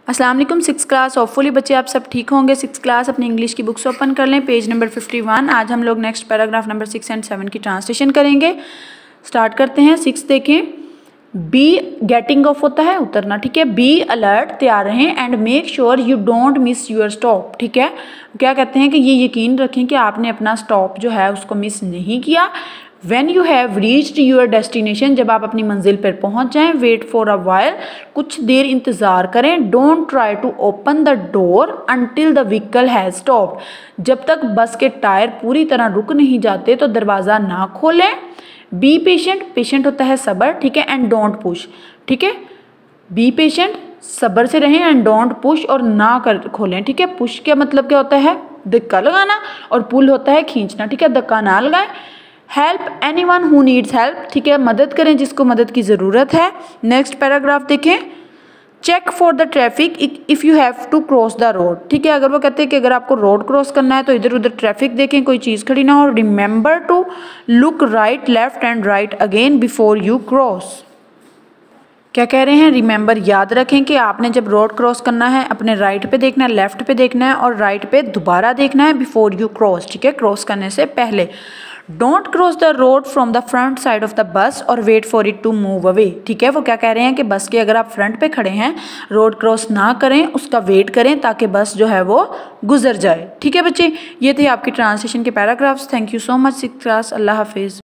अस्सलाम वालेकुम six class. Hopefully बच्चे आप सब ठीक होंगे। सिक्स क्लास अपनी इंग्लिश की बुक्स ओपन कर लें, पेज नंबर 51। आज हम लोग नेक्स्ट पैराग्राफ नंबर 6 एंड 7 की ट्रांसलेशन करेंगे। स्टार्ट करते हैं। 6 देखें। बी गेटिंग ऑफ होता है उतरना, ठीक है। बी अलर्ट, तैयार रहें। And make sure you don't miss your stop, ठीक है। क्या कहते हैं कि ये यकीन रखें कि आपने अपना स्टॉप जो है उसको मिस नहीं किया। When you have reached your destination, जब आप अपनी मंजिल पर पहुंच जाएं, wait for a while, कुछ देर इंतज़ार करें। Don't try to open the door until the vehicle has stopped, जब तक बस के टायर पूरी तरह रुक नहीं जाते तो दरवाज़ा ना खोलें। Be patient, patient होता है सब्र, ठीक है। And don't push, ठीक है। Be patient, सब्र से रहें। And don't push, और ना कर खोलें, ठीक है। पुश का मतलब क्या होता है? धक्का लगाना, और पुल होता है खींचना, ठीक है। धक्का ना लगाएं। Help anyone who needs help, ठीक है। मदद करें जिसको मदद की ज़रूरत है। नेक्स्ट पैराग्राफ देखें। Check for the traffic if you have to cross the road, ठीक है। अगर वो कहते हैं कि अगर आपको रोड क्रॉस करना है तो इधर उधर ट्रैफिक देखें, कोई चीज़ खड़ी ना हो। Remember to look right, left and right again before you cross. क्या कह रहे हैं? रिमेंबर, याद रखें कि आपने जब रोड क्रॉस करना है अपने राइट पे देखना है, लेफ्ट पे देखना है और राइट पे दोबारा देखना है बिफोर यू क्रॉस, ठीक है। क्रॉस करने से पहले। Don't cross the road from the front side of the bus और wait for it to move away, ठीक है। वो क्या कह रहे हैं कि बस के अगर आप फ्रंट पे खड़े हैं, रोड क्रॉस ना करें, उसका वेट करें ताकि बस जो है वो गुजर जाए, ठीक है बच्चे। ये थे आपकी ट्रांसलेशन के paragraphs. Thank you so much six class. अल्लाह हाफिज़।